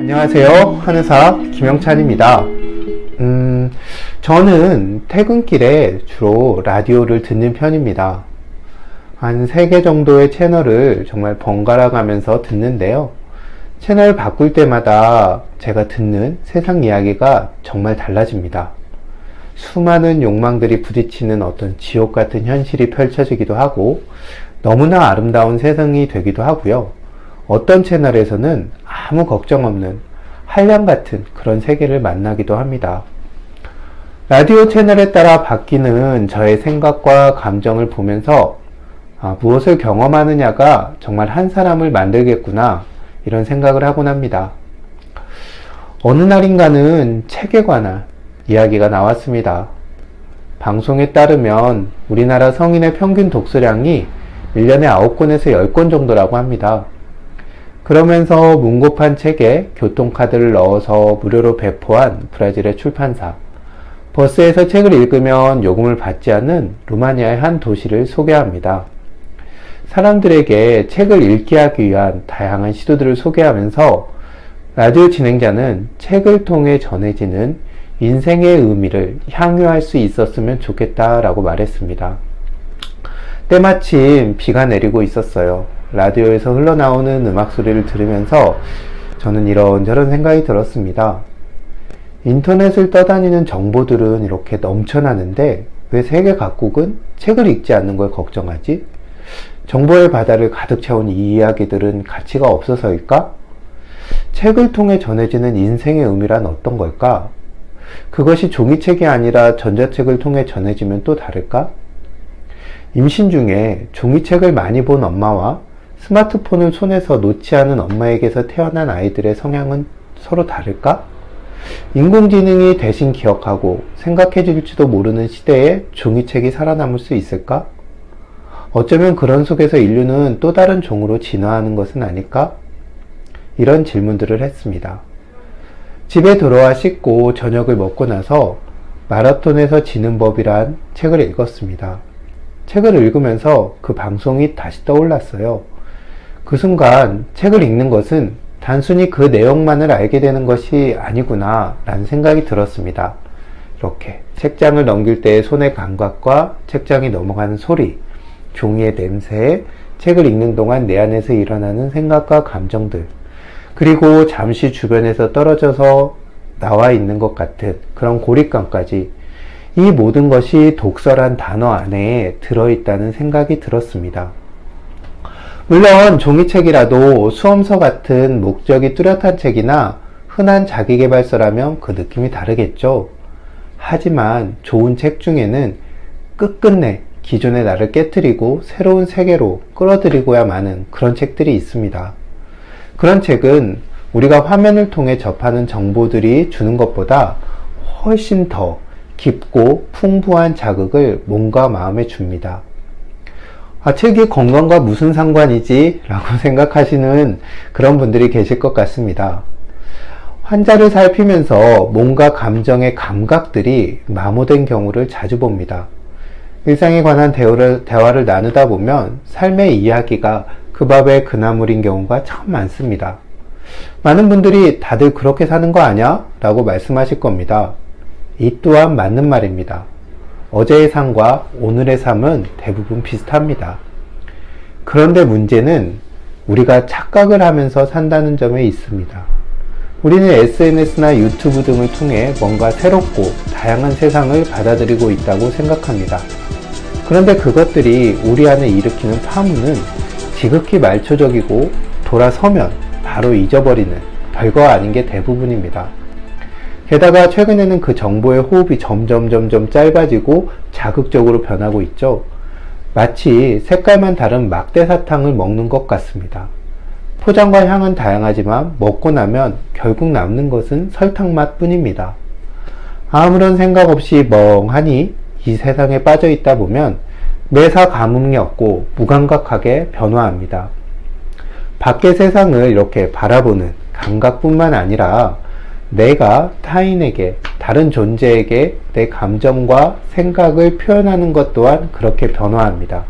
안녕하세요. 한의사 김영찬입니다. 저는 퇴근길에 주로 라디오를 듣는 편입니다. 한 3개 정도의 채널을 정말 번갈아 가면서 듣는데요. 채널 바꿀 때마다 제가 듣는 세상 이야기가 정말 달라집니다. 수많은 욕망들이 부딪히는 어떤 지옥 같은 현실이 펼쳐지기도 하고 너무나 아름다운 세상이 되기도 하고요. 어떤 채널에서는 아무 걱정 없는 한량 같은 그런 세계를 만나기도 합니다. 라디오 채널에 따라 바뀌는 저의 생각과 감정을 보면서 무엇을 경험하느냐가 정말 한 사람을 만들겠구나 이런 생각을 하곤 합니다. 어느 날인가는 책에 관한 이야기가 나왔습니다. 방송에 따르면 우리나라 성인의 평균 독서량이 1년에 9권에서 10권 정도라고 합니다. 그러면서 문고판 책에 교통카드를 넣어서 무료로 배포한 브라질의 출판사, 버스에서 책을 읽으면 요금을 받지 않는 루마니아의 한 도시를 소개합니다. 사람들에게 책을 읽게 하기 위한 다양한 시도들을 소개하면서 라디오 진행자는 책을 통해 전해지는 인생의 의미를 향유할 수 있었으면 좋겠다라고 말했습니다. 때마침 비가 내리고 있었어요. 라디오에서 흘러나오는 음악 소리를 들으면서 저는 이런저런 생각이 들었습니다. 인터넷을 떠다니는 정보들은 이렇게 넘쳐나는데 왜 세계 각국은 책을 읽지 않는 걸 걱정하지? 정보의 바다를 가득 채운 이 이야기들은 가치가 없어서일까? 책을 통해 전해지는 인생의 의미란 어떤 걸까? 그것이 종이책이 아니라 전자책을 통해 전해지면 또 다를까? 임신 중에 종이책을 많이 본 엄마와 스마트폰을 손에서 놓지 않은 엄마에게서 태어난 아이들의 성향은 서로 다를까? 인공지능이 대신 기억하고 생각해 줄지도 모르는 시대에 종이책이 살아남을 수 있을까? 어쩌면 그런 속에서 인류는 또 다른 종으로 진화하는 것은 아닐까? 이런 질문들을 했습니다. 집에 들어와 씻고 저녁을 먹고 나서 마라톤에서 지는 법이란 책을 읽었습니다. 책을 읽으면서 그 방송이 다시 떠올랐어요. 그 순간 책을 읽는 것은 단순히 그 내용만을 알게 되는 것이 아니구나 라는 생각이 들었습니다. 이렇게 책장을 넘길 때의 손의 감각과 책장이 넘어가는 소리, 종이의 냄새, 책을 읽는 동안 내 안에서 일어나는 생각과 감정들, 그리고 잠시 주변에서 떨어져서 나와 있는 것 같은 그런 고립감까지, 이 모든 것이 독서란 단어 안에 들어있다는 생각이 들었습니다. 물론 종이책이라도 수험서 같은 목적이 뚜렷한 책이나 흔한 자기계발서라면 그 느낌이 다르겠죠. 하지만 좋은 책 중에는 끝끝내 기존의 나를 깨트리고 새로운 세계로 끌어들이고야 마는 그런 책들이 있습니다. 그런 책은 우리가 화면을 통해 접하는 정보들이 주는 것보다 훨씬 더 깊고 풍부한 자극을 몸과 마음에 줍니다. 책이 건강과 무슨 상관이지? 라고 생각하시는 그런 분들이 계실 것 같습니다. 환자를 살피면서 몸과 감정의 감각들이 마모된 경우를 자주 봅니다. 일상에 관한 대화를 나누다 보면 삶의 이야기가 그 밥에 그나물인 경우가 참 많습니다. 많은 분들이 다들 그렇게 사는 거 아냐? 라고 말씀하실 겁니다. 이 또한 맞는 말입니다. 어제의 삶과 오늘의 삶은 대부분 비슷합니다. 그런데 문제는 우리가 착각을 하면서 산다는 점에 있습니다. 우리는 SNS나 유튜브 등을 통해 뭔가 새롭고 다양한 세상을 받아들이고 있다고 생각합니다. 그런데 그것들이 우리 안에 일으키는 파문은 지극히 말초적이고 돌아서면 바로 잊어버리는 별거 아닌 게 대부분입니다. 게다가 최근에는 그 정보의 호흡이 점점 짧아지고 자극적으로 변하고 있죠. 마치 색깔만 다른 막대사탕을 먹는 것 같습니다. 포장과 향은 다양하지만 먹고 나면 결국 남는 것은 설탕 맛 뿐입니다. 아무런 생각 없이 멍하니 이 세상에 빠져 있다 보면 매사 감흥이 없고 무감각하게 변화합니다. 밖의 세상을 이렇게 바라보는 감각뿐만 아니라 내가 타인에게, 다른 존재에게 내 감정과 생각을 표현하는 것 또한 그렇게 변화합니다.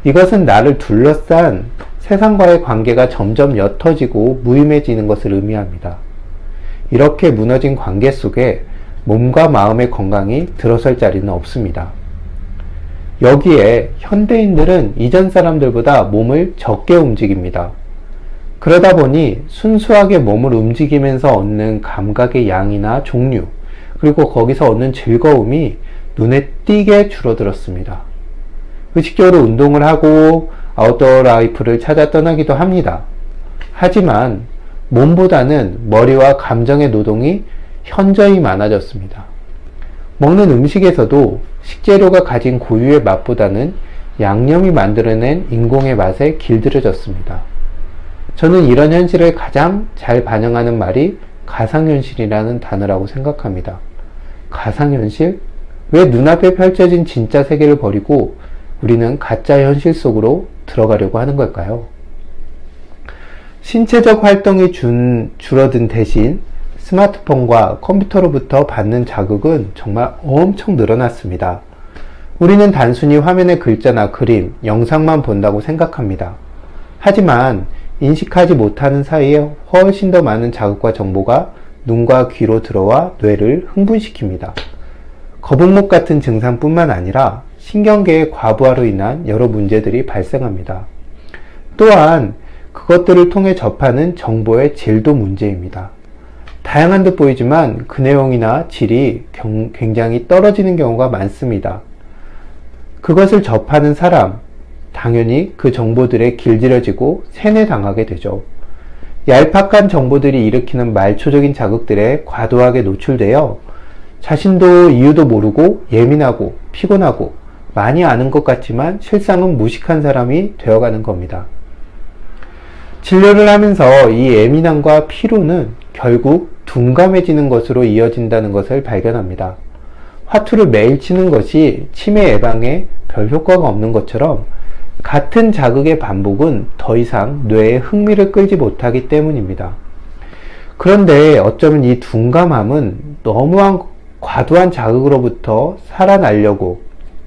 이것은 나를 둘러싼 세상과의 관계가 점점 옅어지고 무의미해지는 것을 의미합니다. 이렇게 무너진 관계 속에 몸과 마음의 건강이 들어설 자리는 없습니다. 여기에 현대인들은 이전 사람들보다 몸을 적게 움직입니다. 그러다 보니 순수하게 몸을 움직이면서 얻는 감각의 양이나 종류, 그리고 거기서 얻는 즐거움이 눈에 띄게 줄어들었습니다. 의식적으로 운동을 하고 아웃도어 라이프를 찾아 떠나기도 합니다. 하지만 몸보다는 머리와 감정의 노동이 현저히 많아졌습니다. 먹는 음식에서도 식재료가 가진 고유의 맛보다는 양념이 만들어낸 인공의 맛에 길들여졌습니다. 저는 이런 현실을 가장 잘 반영하는 말이 가상현실이라는 단어라고 생각합니다. 가상현실? 왜 눈앞에 펼쳐진 진짜 세계를 버리고 우리는 가짜 현실 속으로 들어가려고 하는 걸까요? 신체적 활동이 줄어든 대신 스마트폰과 컴퓨터로부터 받는 자극은 정말 엄청 늘어났습니다. 우리는 단순히 화면의 글자나 그림, 영상만 본다고 생각합니다. 하지만 인식하지 못하는 사이에 훨씬 더 많은 자극과 정보가 눈과 귀로 들어와 뇌를 흥분시킵니다. 거북목 같은 증상뿐만 아니라 신경계의 과부하로 인한 여러 문제들이 발생합니다. 또한 그것들을 통해 접하는 정보의 질도 문제입니다. 다양한 듯 보이지만 그 내용이나 질이 굉장히 떨어지는 경우가 많습니다. 그것을 접하는 사람, 당연히 그 정보들에 길들여지고 세뇌당하게 되죠. 얄팍한 정보들이 일으키는 말초적인 자극들에 과도하게 노출되어 자신도 이유도 모르고 예민하고 피곤하고 많이 아는 것 같지만 실상은 무식한 사람이 되어가는 겁니다. 진료를 하면서 이 예민함과 피로는 결국 둔감해지는 것으로 이어진다는 것을 발견합니다. 화투를 매일 치는 것이 치매 예방에 별 효과가 없는 것처럼 같은 자극의 반복은 더 이상 뇌의 흥미를 끌지 못하기 때문입니다. 그런데 어쩌면 이 둔감함은 너무한 과도한 자극으로부터 살아나려고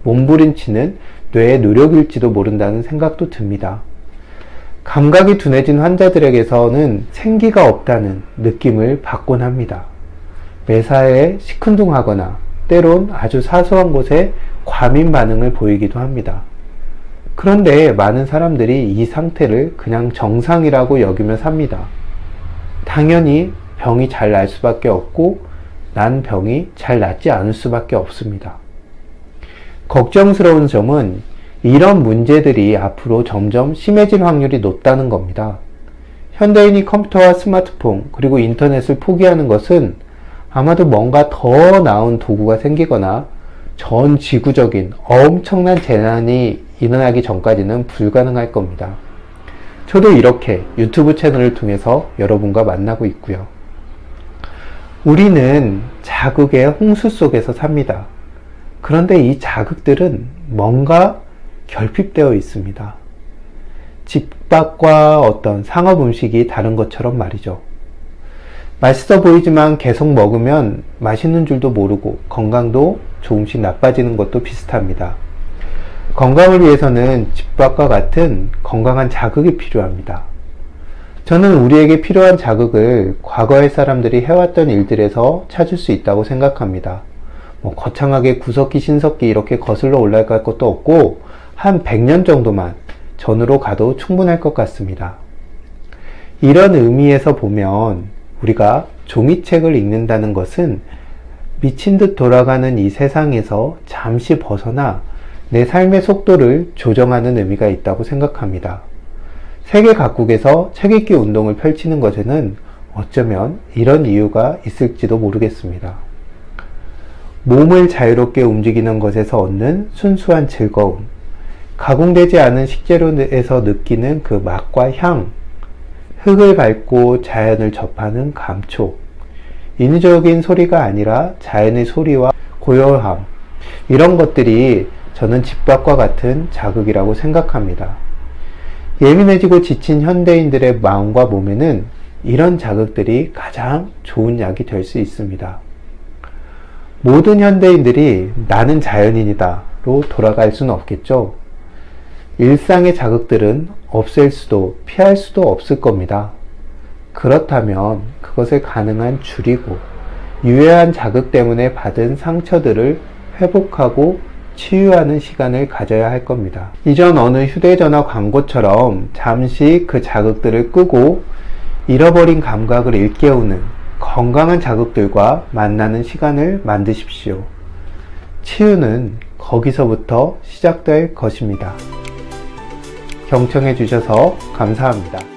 몸부림치는 뇌의 노력일지도 모른다는 생각도 듭니다. 감각이 둔해진 환자들에게서는 생기가 없다는 느낌을 받곤 합니다. 매사에 시큰둥하거나 때론 아주 사소한 곳에 과민 반응을 보이기도 합니다. 그런데 많은 사람들이 이 상태를 그냥 정상이라고 여기며 삽니다. 당연히 병이 잘 날 수밖에 없고 난 병이 잘 낫지 않을 수밖에 없습니다. 걱정스러운 점은 이런 문제들이 앞으로 점점 심해질 확률이 높다는 겁니다. 현대인이 컴퓨터와 스마트폰 그리고 인터넷을 포기하는 것은 아마도 뭔가 더 나은 도구가 생기거나 전 지구적인 엄청난 재난이 일어나기 전까지는 불가능할 겁니다. 저도 이렇게 유튜브 채널을 통해서 여러분과 만나고 있고요. 우리는 자극의 홍수 속에서 삽니다. 그런데 이 자극들은 뭔가 결핍되어 있습니다. 집 밖과 어떤 상업 음식이 다른 것처럼 말이죠. 맛있어 보이지만 계속 먹으면 맛있는 줄도 모르고 건강도 조금씩 나빠지는 것도 비슷합니다. 건강을 위해서는 집 밖과 같은 건강한 자극이 필요합니다. 저는 우리에게 필요한 자극을 과거의 사람들이 해왔던 일들에서 찾을 수 있다고 생각합니다. 거창하게 구석기, 신석기 이렇게 거슬러 올라갈 것도 없고 한 100년 정도만 전으로 가도 충분할 것 같습니다. 이런 의미에서 보면 우리가 종이책을 읽는다는 것은 미친 듯 돌아가는 이 세상에서 잠시 벗어나 내 삶의 속도를 조정하는 의미가 있다고 생각합니다. 세계 각국에서 책 읽기 운동을 펼치는 것에는 어쩌면 이런 이유가 있을지도 모르겠습니다. 몸을 자유롭게 움직이는 것에서 얻는 순수한 즐거움, 가공되지 않은 식재료에서 느끼는 그 맛과 향, 흙을 밟고 자연을 접하는 감촉, 인위적인 소리가 아니라 자연의 소리와 고요함, 이런 것들이 저는 집밥과 같은 자극이라고 생각합니다. 예민해지고 지친 현대인들의 마음과 몸에는 이런 자극들이 가장 좋은 약이 될 수 있습니다. 모든 현대인들이 나는 자연인이다로 돌아갈 수는 없겠죠. 일상의 자극들은 없앨 수도 피할 수도 없을 겁니다. 그렇다면 그것을 가능한 줄이고 유해한 자극 때문에 받은 상처들을 회복하고 치유하는 시간을 가져야 할 겁니다. 이전 어느 휴대전화 광고처럼 잠시 그 자극들을 끄고 잃어버린 감각을 일깨우는 건강한 자극들과 만나는 시간을 만드십시오. 치유는 거기서부터 시작될 것입니다. 경청해 주셔서 감사합니다.